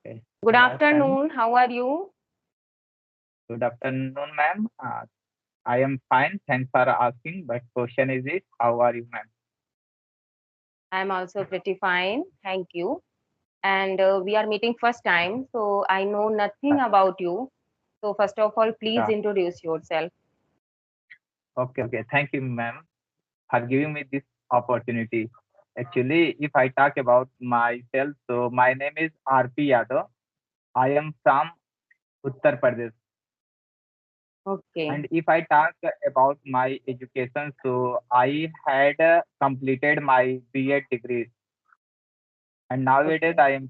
Okay. Good Yes, tell me. afternoon. How are you? Good afternoon, ma'am. I am fine. Thanks for asking. But question is it, how are you, ma'am? I'm also pretty fine. Thank you. And we are meeting first time, so I know Uh, nothing about you. So first of all, please Yeah. introduce yourself. Okay. Thank you, ma'am, for giving me this opportunity. Actually, if I talk about myself, so my name is RP Yadav. I am from Uttar Pradesh. Okay. And if I talk about my education, so I had completed my B.Ed degree, and nowadays Okay. I am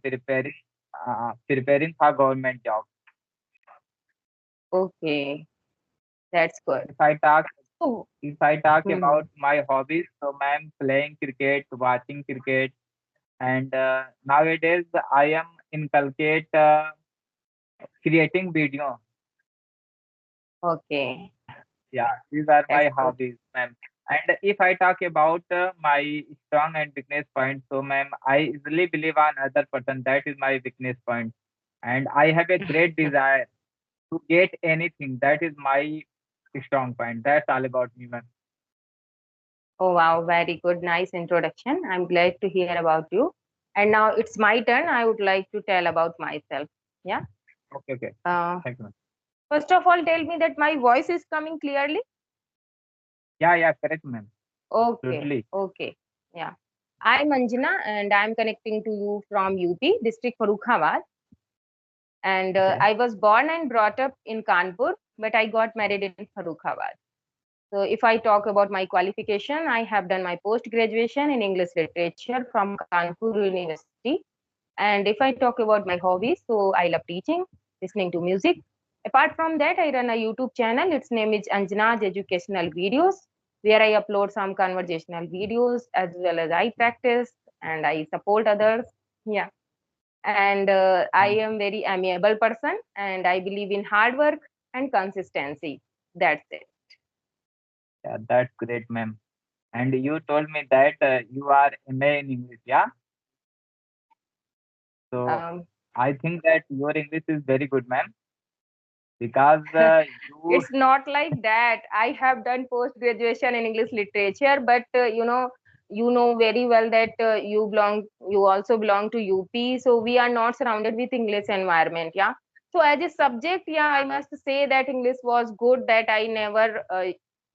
preparing for government job. Okay. That's good. If I talk So, if I talk hmm about my hobbies, so I'm playing cricket, watching cricket, and nowadays I am inculcate creating video. okay. Yeah, these are That's my good. hobbies, ma'am. And if I talk about my strong and weakness points, so ma'am, I easily believe on other person. That is my weakness point, and I have a great desire to get anything. That is my strong point. That's all about me, ma'am. Oh wow, very good. Nice introduction. I'm glad to hear about you. And now it's my turn. I would like to tell about myself. Yeah. Okay. Uh, Thank you, ma'am. First of all, tell me that my voice is coming clearly. Yeah, correct, ma'am. Okay, Totally. okay. Yeah. I'm Anjana and I'm connecting to you from UP, district Farrukhabad. And Okay. I was born and brought up in Kanpur, but I got married in Farrukhabad. So if I talk about my qualification, I have done my post graduation in English literature from Kanpur University. And if I talk about my hobbies, so I love teaching, listening to music. Apart from that, I run a YouTube channel. Its name is Anjana's Educational Videos, where I upload some conversational videos as well as I practice and I support others. Yeah. And I Uh, am very amiable person and I believe in hard work and consistency. That's it. yeah, that's great, ma'am. And you told me that you are MA in English, yeah? So Um, I think that your English is very good, ma'am, because you, it's not like that. I have done post graduation in English literature, but you know very well that you also belong to UP, so we are not surrounded with English environment. Yeah. So as a subject, yeah, I must say that English was good. That I never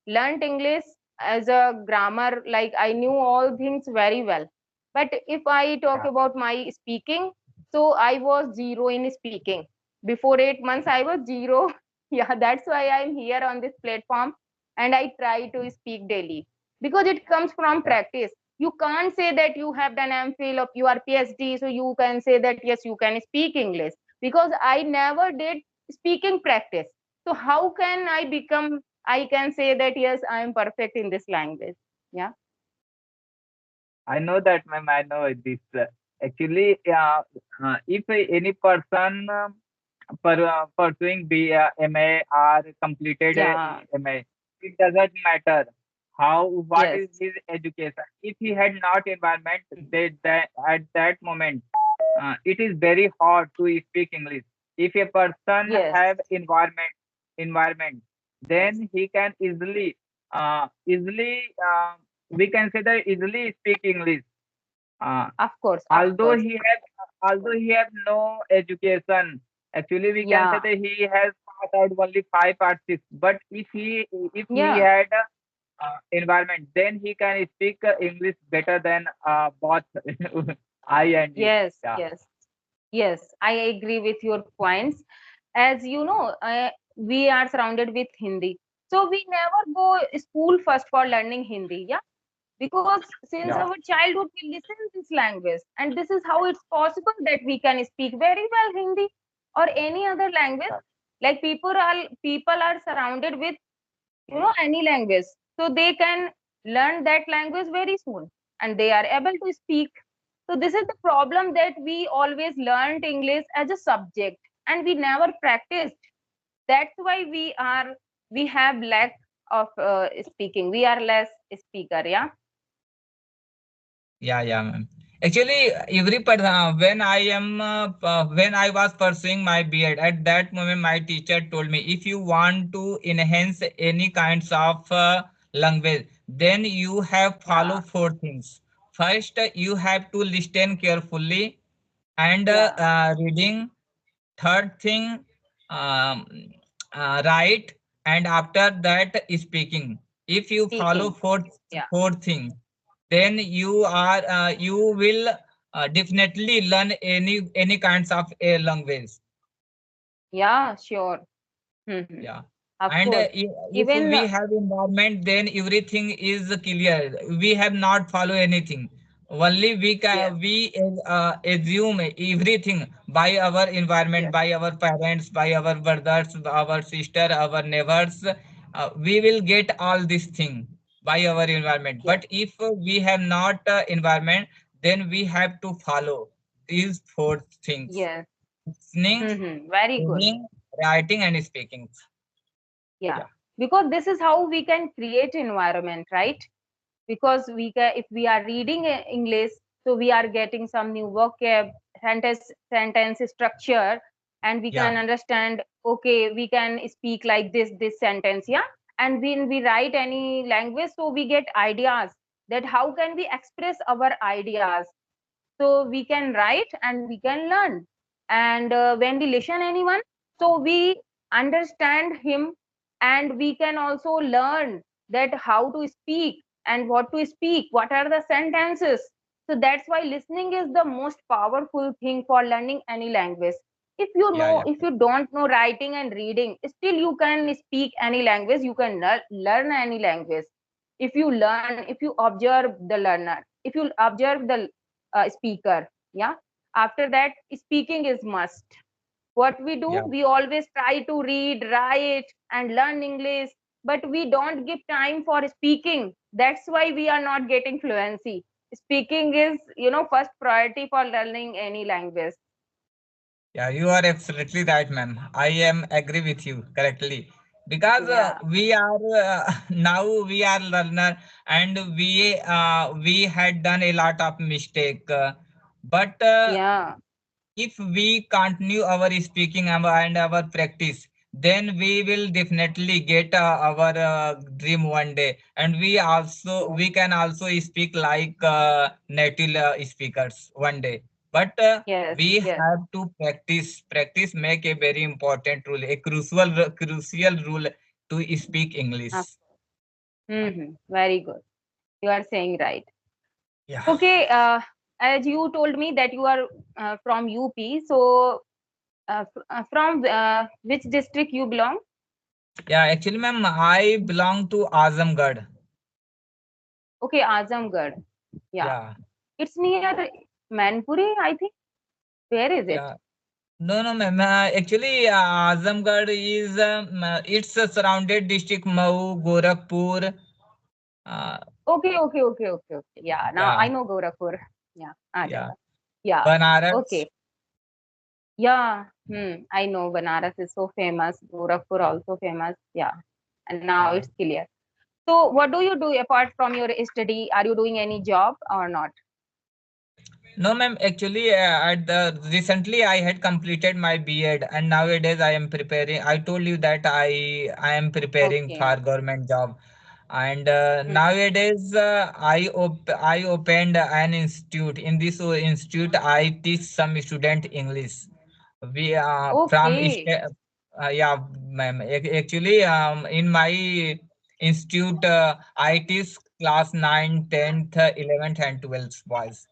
learned English as a grammar. Like I knew all things very well. But if I talk yeah, about my speaking, so I was zero in speaking. Before 8 months, I was zero. Yeah, that's why I'm here on this platform and I try to speak daily because it comes from yeah. practice. You can't say that you have done MPhil or you are PhD, so you can say that yes, you can speak English because I never did speaking practice. So how can I can say that yes, I am perfect in this language. Yeah. I know that, ma'am. I know this. Actually, if any person pursuing MA or completed Yeah. MA, it doesn't matter what Yes. is his education. If he had not environment, that at that moment, it is very hard to speak English. If a person Yes. have environment, Yes. then he can easily we can say that easily speak English. Uh, Of course. Of although course. he have although he have no education, actually we can say Yeah. that he has passed out only 5 or 6. But if he Yeah. had environment, then he can speak English better than both I and you. Yes. Yeah, Yes. Yes, I agree with your points. As you know, we are surrounded with Hindi. So we never go school first for learning Hindi, yeah? Because since yeah, our childhood we listen this language, and this is how it's possible that we can speak very well Hindi or any other language. yeah. Like people are surrounded with any language, so they can learn that language very soon, and they are able to speak. So this is the problem that we always learned English as a subject and we never practiced. That's why we have lack of speaking. We are less speaker. Yeah. Yeah, ma'am. Actually, when I was pursuing my B.Ed, at that moment, my teacher told me, if you want to enhance any kinds of language, then you have Yeah, follow four things. First, you have to listen carefully and yeah, reading. Third thing, um, write, and after that, speaking. If you follow speaking. Yeah, fourth thing, then you will definitely learn any kinds of a language. yeah, sure. Mm-hmm. Yeah. Of And course. if Even we have environment, then everything is clear. We have not follow anything. Only yes, we assume everything by our environment, yes, by our parents, by our brothers, our sister, our neighbors. We will get all this thing by our environment. yes, But if we have not environment, then we have to follow these four things: yes. listening, Mm-hmm. Very good. reading, writing, and speaking. Yeah. Yeah, Because this is how we can create environment, right? Because we can, if we are reading English, so we are getting some new vocab, sentence structure, and we yeah, can understand, okay, we can speak like this sentence, yeah. And when we write any language, so we get ideas that how can we express our ideas. So we can write and we can learn. And when we listen anyone, so we understand him, and we can also learn that how to speak and what to speak, what are the sentences. So that's why listening is the most powerful thing for learning any language. If you yeah, know, yeah, if you don't know writing and reading, still you can speak any language, you can learn any language. If you learn, if you observe the learner, if you observe the speaker, yeah. After that, speaking is must. What we do, yeah, we always try to read, write and learn English, but we don't give time for speaking. That's why we are not getting fluency. Speaking is, first priority for learning any language. yeah. You are absolutely right, ma'am. I am agree with you correctly because Yeah, we are now we are learner and we had done a lot of mistake, but yeah, if we continue our speaking and our practice, then we will definitely get our dream one day, and we yes, can also speak like native speakers one day. But yes, we yes, have to practice make a very important rule, a crucial rule to speak English. of course. Very good, you are saying right. Yeah. Okay, as you told me that you are from UP, so from which district you belong? Yeah, actually, ma'am, I belong to Azamgarh. Okay, Azamgarh. Yeah, Yeah, it's near Manpuri, I think. Where is it? yeah. No, no, ma'am. Actually, Azamgarh is it's a surrounded district, Mau, Gorakhpur. Uh, Okay, okay, okay, okay, okay. Yeah, now yeah, I know Gorakhpur. Yeah, aa yeah. jayega. Yeah, Banaras. okay. Yeah, I know Banaras is so famous. Gorakhpur also famous. Yeah, and now Yeah. it's clear. So, what do you do apart from your study? Are you doing any job or not? No, ma'am. Actually, at the recently I had completed my B.Ed, and nowadays I am preparing. I told you that I am preparing Okay. for government job, and Hmm. nowadays I opened an institute. In this institute, I teach some student English. We from Okay. yeah, ma'am. Actually, in my institute, I teach class 9, 10th, 11th, and 12th boys.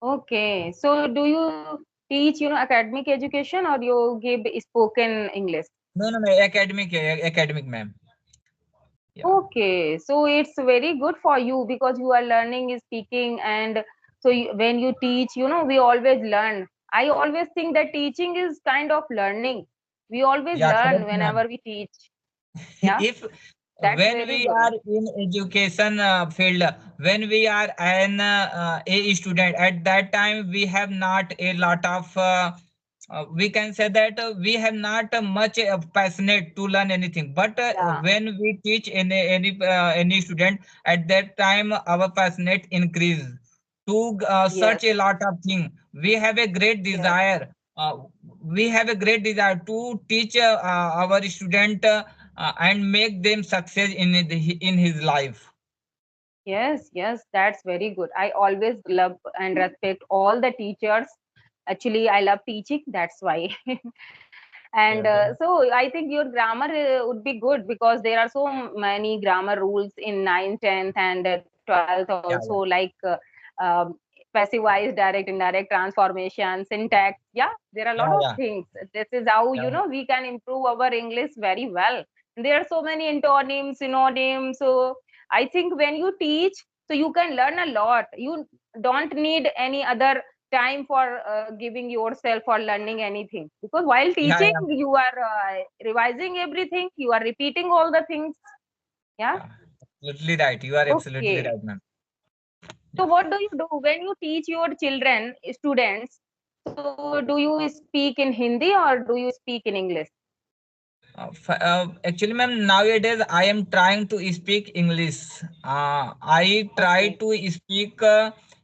Okay. So do you teach, academic education or you give spoken English? No, no, no, academic, ma'am. Yeah, Okay. So it's very good for you because you are learning speaking, and so when you teach, we always learn. I always think that teaching is kind of learning. We always yeah, learn correct, ma'am. whenever we teach. Yeah, If that's when very we good. are in education field, when we are an a student, at that time we have not a lot of we can say that we have not much passionate to learn anything, but Yeah. when we teach any student, at that time our passionate increase. to Yes, search a lot of things. We have a great yes. desire. We have a great desire to teach our student and make them success in his life. Yes, yes, that's very good. I always love and respect all the teachers. Actually, I love teaching, that's why. And Yeah, so I think your grammar would be good because there are so many grammar rules in 9th, 10th, and 12th also, yeah, like um, passive voice, direct, indirect, transformation, syntax. Yeah, there are a lot yeah, of yeah, things. This is how, yeah, we can improve our English very well. There are so many antonyms, synonyms. So I think when you teach, so you can learn a lot. You don't need any other time for giving yourself for learning anything, because while yeah, teaching yeah, you are revising everything, you are repeating all the things. Yeah. yeah. Absolutely right. You are absolutely Okay. right, ma'am. So Yeah. what do you do when you teach your children, students? So do you speak in Hindi or do you speak in English? Actually, ma'am, nowadays I am trying to speak English. I try Okay. to speak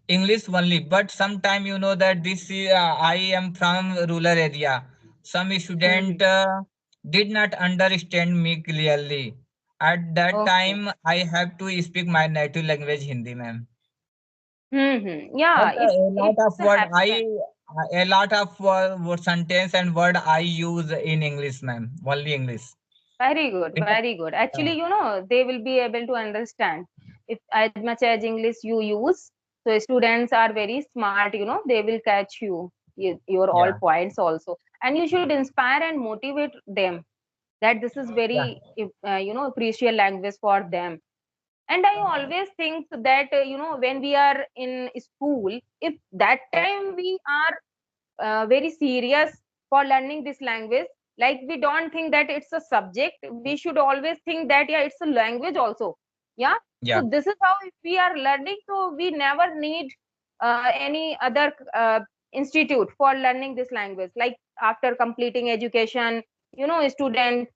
English only, but sometime you know that this is, I am from rural area. Some Mm-hmm. student did not understand me clearly. At that Okay. time, I have to speak my native language, Hindi, ma'am. Mm-hmm. But Yeah, a lot it's of word happen. a lot of word sentence and word I use in English, ma'am. Only English. Very good, Because, very good. uh, Actually, they will be able to understand if as much as English you use. So students are very smart, they will catch your all yeah, points also. And you should inspire and motivate them that this is yeah, very, crucial language for them. And I always think that, when we are in school, if that time we are very serious for learning this language, like we don't think that it's a subject, we should always think that yeah, it's a language also. Yeah. yeah, So this is how, if we are learning, so we never need any other institute for learning this language. Like after completing education, student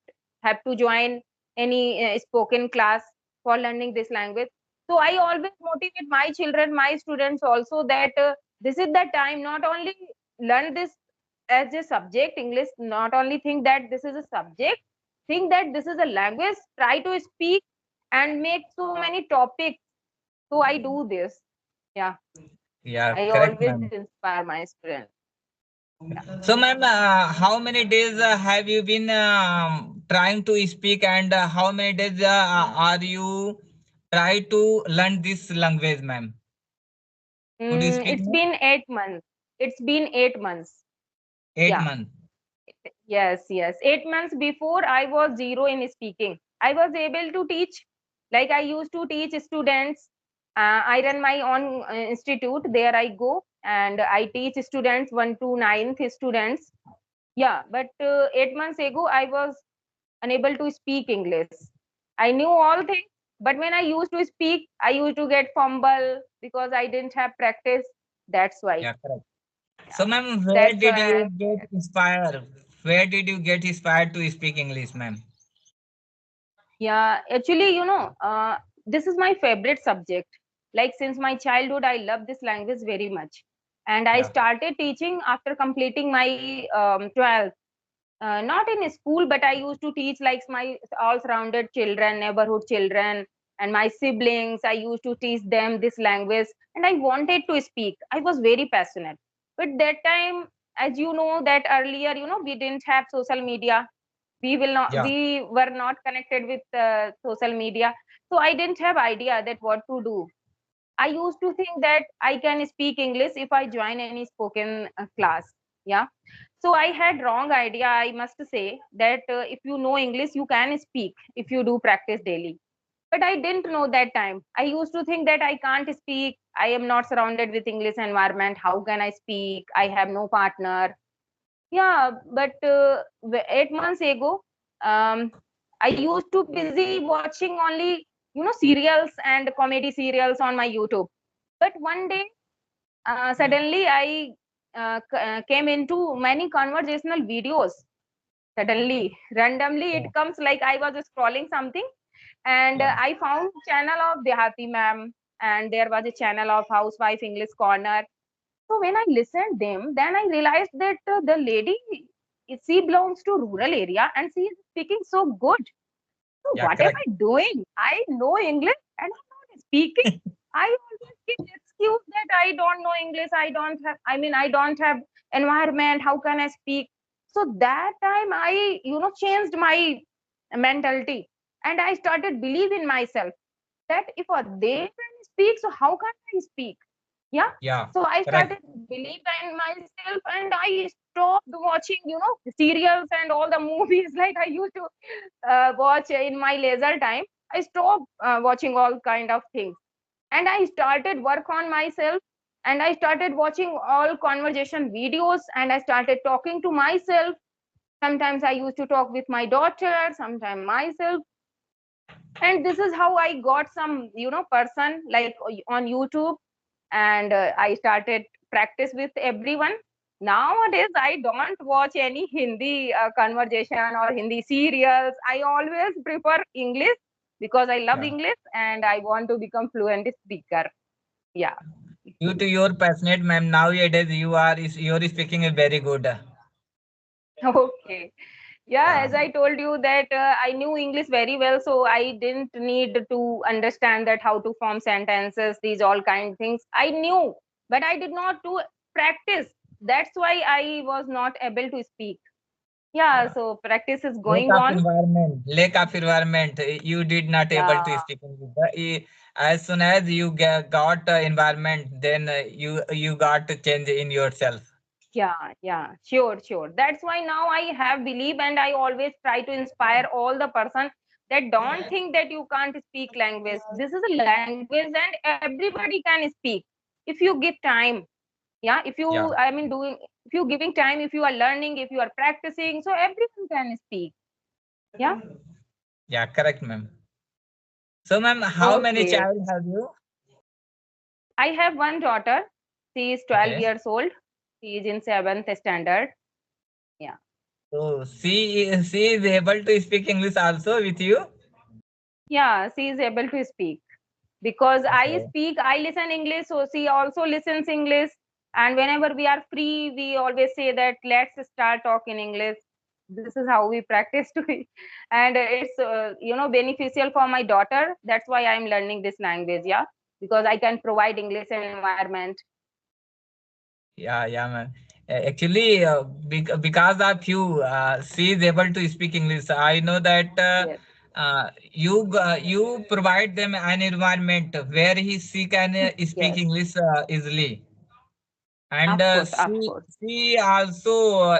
have to join any spoken class for learning this language. So I always motivate my children, my students also, that this is the time. Not only learn this as a subject English, not only think that this is a subject, think that this is a language, try to speak and make so many topics. So I do this. Yeah, yeah. I Correct, always ma'am. inspire my students. Yeah. So, ma'am, how many days have you been trying to speak, and how many days are you try to learn this language, ma'am? Could you speak, It's ma'am? been 8 months. It's been 8 months. Eight Yeah. months. Yes, yes. 8 months before, I was zero in speaking. I was able to teach, like I used to teach students. I run my own institute. There I go and I teach students, 1 to 9th students. Yeah, but 8 months ago, I was unable to speak English. I knew all things, but when I used to speak, I used to get fumble because I didn't have practice. That's why. Yeah, correct. So, Yeah, ma'am, where that's did why. you get inspired? Where did you get inspired to speak English, ma'am? Yeah, actually, this is my favorite subject. Like since my childhood, I love this language very much. And I Yeah, started teaching after completing my 12th. Not in school, but I used to teach like my all surrounded children, neighborhood children, and my siblings. I used to teach them this language, and I wanted to speak. I was very passionate. But that time, as you know, that earlier, we didn't have social media. yeah, We were not connected with social media. So I didn't have idea that what to do. I used to think that I can speak English if I join any spoken class. Yeah. So I had wrong idea. I must say that if you know English, you can speak if you do practice daily. But I didn't know that time. I used to think that I can't speak. I am not surrounded with English environment. How can I speak? I have no partner. Yeah, but 8 months ago, I used to busy watching only serials and comedy serials on my YouTube. But one day, suddenly I came into many conversational videos. Suddenly, randomly, yeah, it comes like I was scrolling something, and yeah, I found channel of Dehati ma'am. and there was a channel of Housewife English Corner. So when I listened them, then I realized that the lady, she belongs to rural area and she is speaking so good. So Yeah, what am correct. I doing? I know English and I'm not speaking. I always give excuse that I don't know English. I don't have environment. How can I speak? So that time I, changed my mentality and I started believe in myself that if they can speak, so how can I speak? Yeah. Yeah, So I correct. started believe in myself and I stopped watching, serials and all the movies like I used to watch in my leisure time. I stopped watching all kind of things and I started work on myself and I started watching all conversation videos and I started talking to myself. Sometimes I used to talk with my daughter, sometimes myself, and this is how I got some person like on YouTube, and I started practice with everyone. Nowadays I don't watch any Hindi conversation or Hindi serials. I always prefer English because I love Yeah. English and I want to become fluent speaker. Yeah. Due to your passionate, ma'am, nowadays you're speaking very good. Okay. Yeah, Yeah. as I told you that I knew English very well, so I didn't need to understand that how to form sentences, these all kind things. I knew, but I did not do practice. That's why I was not able to speak. Yeah, Yeah. so practice is Lack going of on. environment. Lack of environment. You did not able to Yeah, speak English. As soon as you got environment, then you got to change in yourself. yeah, sure, sure. That's why now I have belief and I always try to inspire all the person that don't think that you can't speak language. This is a language and everybody can speak if you give time. Yeah, if you Yeah. doing, if you giving time, if you are learning, if you are practicing, so everyone can speak. Yeah. Yeah, correct, ma'am. So, ma'am, how many Okay. child have you? I have one daughter. She is 12 Okay. years old. She is in 7th standard. Yeah. So she is able to speak English also with you. Yeah, she is able to speak because I Okay. speak, I listen English, so she also listens English. And whenever we are free, we always say that let's start talking English. This is how we practice to it. And it's beneficial for my daughter. That's why I'm learning this language. Yeah, because I can provide English environment. Yeah, yeah, man. Actually, because of you, she is able to speak English. I know that Yes, you provide them an environment where she can speak yes, English easily. And of course. she also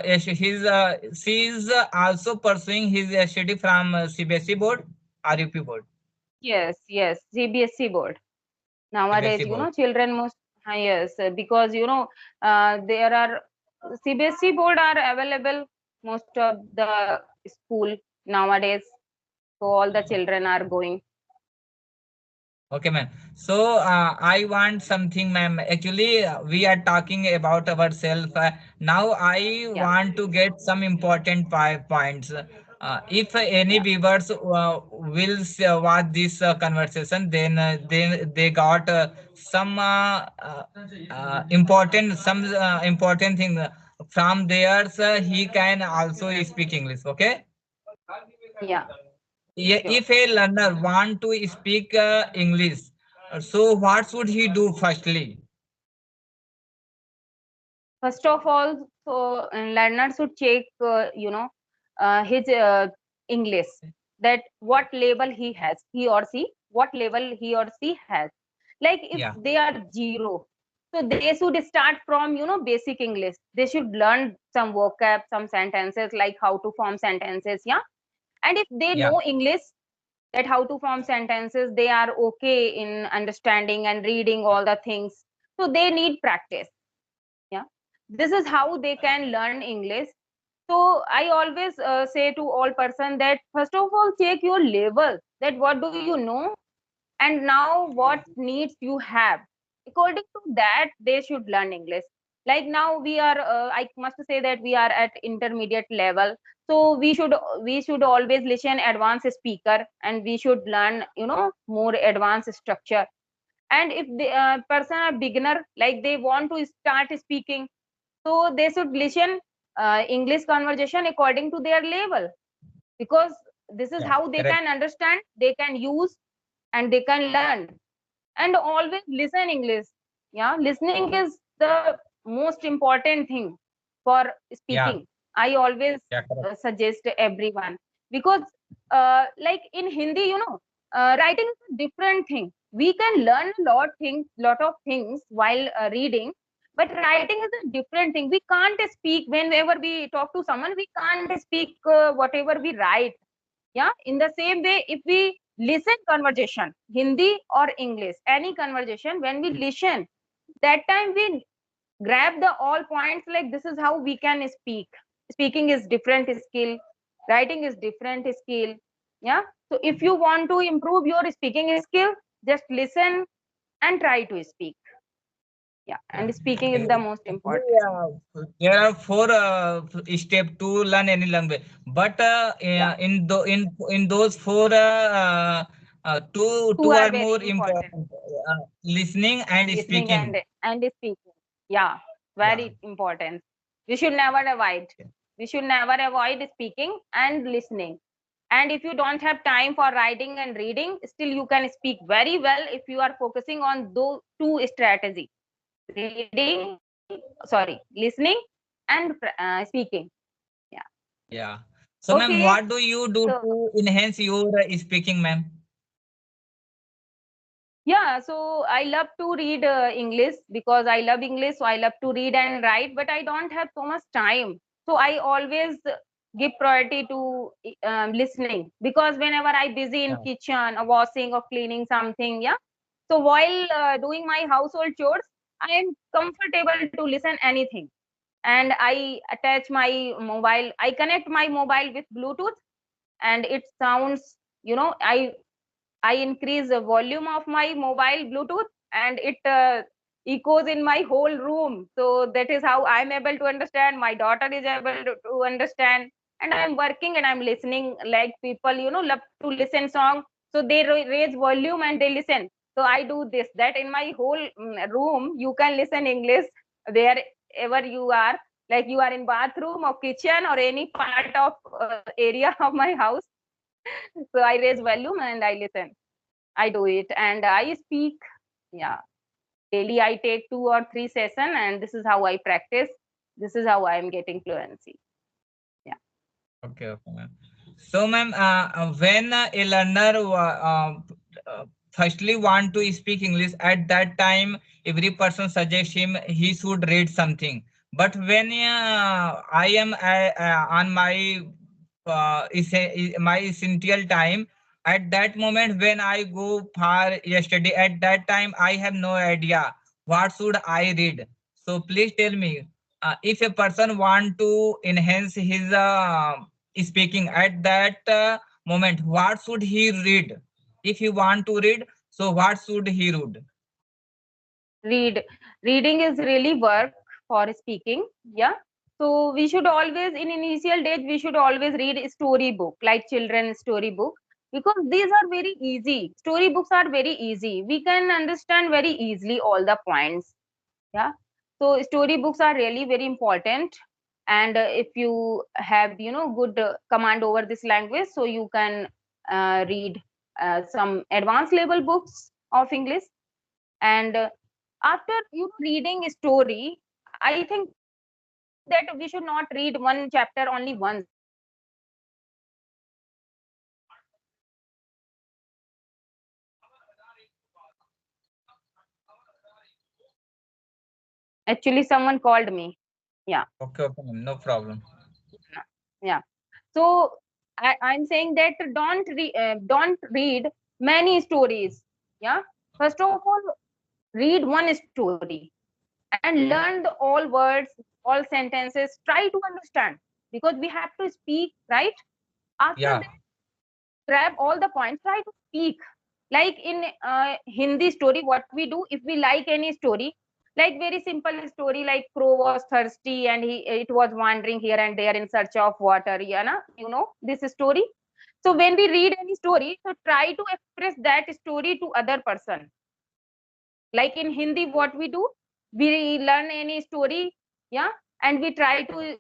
she is also pursuing his study from CBSE board or UP board. Yes, yes, CBSE board. Nowadays, CBSE board. children most, yes, because there are CBSE board are available most of the school nowadays, so all the children are going. Okay, ma'am. So I want something, ma'am. Actually, we are talking about ourselves. Now I Yeah, want to get some important points. If any yeah, viewers will watch this conversation, then they got some important thing from theirs. He can also speak English. Okay. yeah, Yeah, sure. if a learner want to speak English, so what should he do firstly? First of all, so learner should check, his English, that what level he has, he or she, what level he or she has. Like if Yeah, they are zero, so they should start from, basic English. They should learn some vocab, some sentences, like how to form sentences. Yeah. And if they yeah, know English, that how to form sentences, they are okay in understanding and reading all the things. So they need practice. Yeah, this is how they can learn English. So I always say to all person that first of all check your level, that what do you know and now what needs you have. According to that they should learn English. Like now we are I must say that we are at intermediate level, so we should always listen advanced speaker and we should learn more advanced structure. And if the person are beginner, like they want to start speaking, so they should listen English conversation according to their level, because this is Yeah, how they correct. can understand, they can use, and they can learn. And always listen English. Yeah, listening is the most important thing for Yeah, speaking. I always yeah, correct. suggest everyone, because like in Hindi, writing is a different thing. We can learn lot of things while reading, but writing is a different thing. We can't speak whenever we talk to someone, we can't speak whatever we write. Yeah, in the same way, if we listen conversation, Hindi or English, any conversation, when we listen, that time we grab the all points, like this is how we can speak. Speaking is different skill, writing is different skill. Yeah, so if you want to improve your speaking skill, just listen and try to speak. Yeah, Yeah. and speaking is Eh, the most Actually, important thing. there are four steps to learn any language, but Yeah, in those four, two two two are are very more important: important: listening and listening speaking. and speaking. Yeah, Yeah. very important. We should never avoid. We should never avoid speaking and listening. And if you don't have time for writing and reading, still you can speak very well if you are focusing on those two strategies: reading, sorry, listening and speaking. Yeah. Yeah. So, ma'am, Okay. what do you do So to enhance your speaking, ma'am? yeah, so I love to read English because I love English. So I love to read and write, but I don't have so much time. So I always give priority to listening, because whenever I busy in Yeah. kitchen or washing or cleaning something, yeah. So while doing my household chores, I am comfortable to listen anything, and I attach my mobile. I connect my mobile with Bluetooth, and it sounds. I increase the volume of my mobile Bluetooth, and it echoes in my whole room. So that is how I'm able to understand. My daughter is able to understand, and I'm working and I'm listening. Like people, love to listen song, so they raise volume and they listen. So I do this. That in my whole room, you can listen English wherever you are. Like you are in bathroom or kitchen or any part of area of my house. So I raise volume and I listen. I do it and I speak. Yeah, daily I take 2 or 3 sessions, and this is how I practice. This is how I am getting fluency. Yeah. Okay, okay, ma'am. So, ma'am, when a learner firstly want to speak English, at that time, every person suggests him he should read something. But when I am on my my essential time, at that moment when I go far yesterday, at that time I have no idea what should I read. So please tell me, if a person want to enhance his speaking at that moment, what should he read? If he want to read, so what should he read? Read. Reading is really work for speaking. Yeah. So we should always, in initial days, we should always read a story book, like children's story book, because these are very easy. Story books are very easy. We can understand very easily all the points. Yeah, so story books are really very important. And if you have good command over this language, so you can read some advanced level books of English. And after you reading a story, I think that we should not read one chapter only once. We should read multiple chapters at a time. Actually, someone called me. Yeah. Okay, okay, ma'am, no problem. Yeah. So I'm saying that don't read many stories. Yeah. First of all, read one story and learn the all words, all sentences. Try to understand, because we have to speak, right? After Yeah, that, grab all the points. Try to speak. Like in Hindi story, what we do if we like any story, like very simple story, like crow was thirsty and it was wandering here and there in search of water. Yeah, na? You know this story. So when we read any story, so try to express that story to other person. Like in Hindi, what we do, we learn any story, yeah, and we try to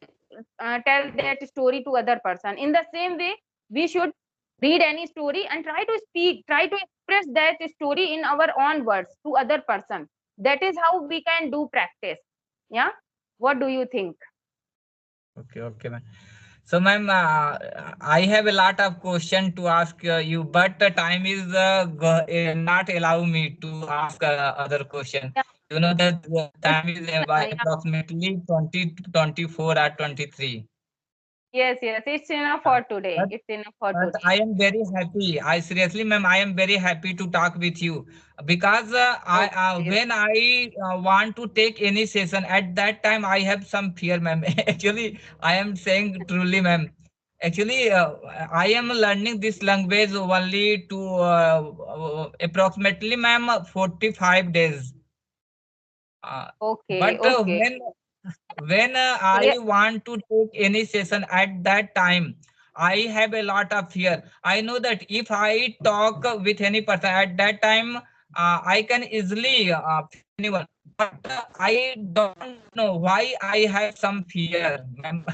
tell that story to other person. In the same way, we should read any story and try to speak, try to express that story in our own words to other person. That is how we can do practice. Yeah, what do you think? Okay, okay, ma'am. So, ma'am, I have a lot of question to ask you, but the time is not allow me to ask other question. Yeah, You know that time is yeah. approximately 20 to 24 or 23. Yes, yes, it's enough Yeah. for today. But It's enough for but today. I am very happy. I seriously, ma'am, I am very happy to talk with you because I Okay. when I want to take any session at that time I have some fear, ma'am. Actually, I am saying truly, ma'am. Actually, I am learning this language only to approximately, ma'am, 45 days. Okay, But okay. when Yeah, I want to take any session at that time, I have a lot of fear. I know that if I talk with any person at that time, I can easily face anyone. But I don't know why I have some fear, ma'am.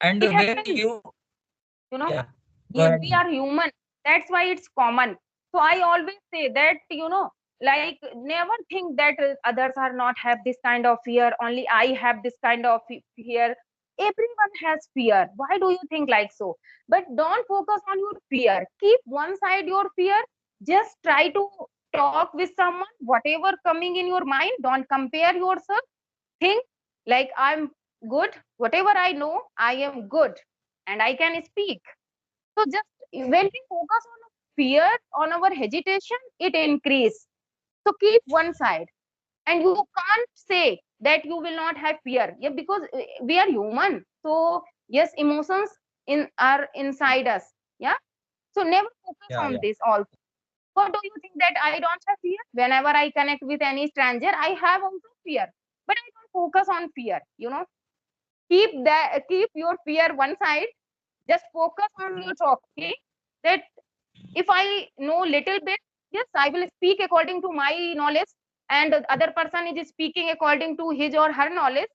And it when happens, you, you know. yeah, go Yeah, ahead, we ma'am. are human. That's why it's common. So I always say that, like never think that others are not have this kind of fear. Only I have this kind of fear. Everyone has fear. Why do you think like so? But don't focus on your fear. Keep one side your fear. Just try to talk with someone. Whatever coming in your mind, don't compare yourself. Think like I'm good. Whatever I know, I am good, and I can speak. So just when we focus on fear, on our hesitation, it increase. So keep one side, and you can't say that you will not have fear. Yeah, because we are human. So yes, emotions in are inside us. Yeah. So never focus Yeah, on yeah, this. Also, what do you think that I don't have fear? Whenever I connect with any stranger, I have also fear, but I don't focus on fear. Keep your fear one side. Just focus on your talking. That if I know little bit, yes, I will speak according to my knowledge, and the other person is speaking according to his or her knowledge.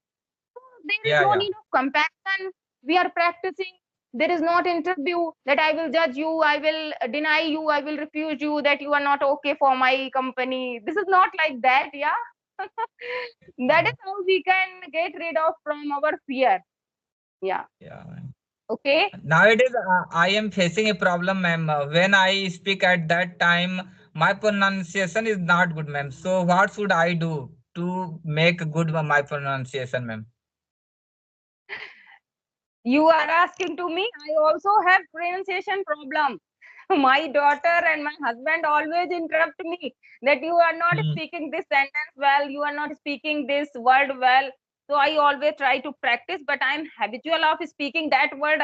So there is yeah, no yeah. need of comparison. We are practicing. There is not interview that I will judge you, I will deny you, I will refuse you, that you are not okay for my company. This is not like that, yeah. That is how we can get rid of from our fear. Yeah. Yeah. Okay. Nowadays, I am facing a problem, ma'am. When I speak at that time, my pronunciation is not good, ma'am. So, what should I do to make good my pronunciation, ma'am? You are asking to me. I also have pronunciation problem. My daughter and my husband always interrupt me that you are not Hmm. speaking this sentence well, you are not speaking this word well. So I always try to practice, but I'm habitual of speaking that word.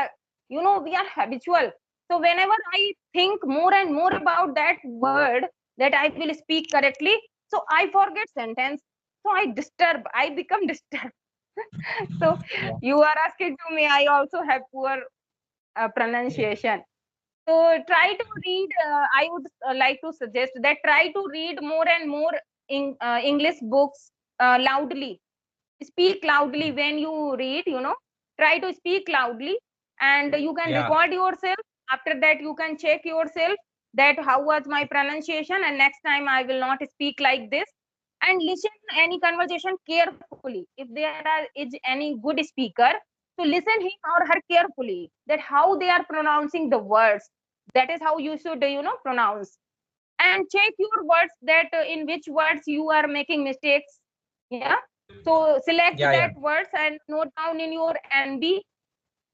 We are habitual. So whenever I think more and more about that word that I will speak correctly, so I forget sentence. So I become disturbed. So Yeah, you are asking to me, I also have poor pronunciation. So try to read. I would like to suggest that try to read more and more English books loudly. Speak loudly when you read. Try to speak loudly, and you can yeah, record yourself. After that, you can check yourself that how was my pronunciation, and next time I will not speak like this. And listen any conversation carefully. If is any good speaker, so listen him or her carefully that how they are pronouncing the words. That is how you should pronounce, and check your words that in which words you are making mistakes. Yeah. So select yeah, that yeah. words and note down in your NB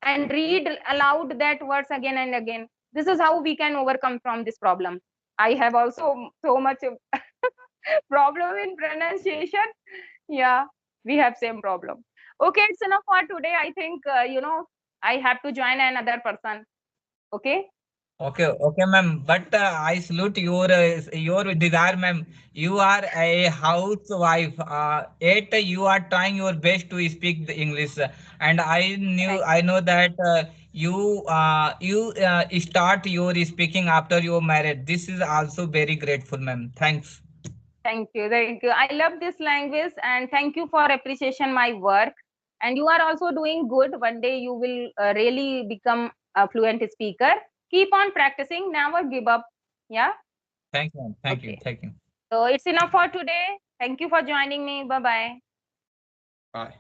and read aloud that words again and again. This is how we can overcome from this problem. I have also so much problem in pronunciation. Yeah, we have same problem. Okay, it's enough for today. I think I have to join another person. Okay. Okay, okay, ma'am. But I salute your desire, ma'am. You are a housewife. Yet you are trying your best to speak the English, and Thank I know that you start your speaking after your marriage. This is also very grateful, ma'am. Thanks. Thank you. Thank you. I love this language and thank you for appreciation my work. And you are also doing good. One day you will really become a fluent speaker. Keep on practicing. Never give up. Yeah. Thank you, ma'am. Thank you. Okay. Thank you. So it's enough for today. Thank you for joining me. Bye bye. Bye.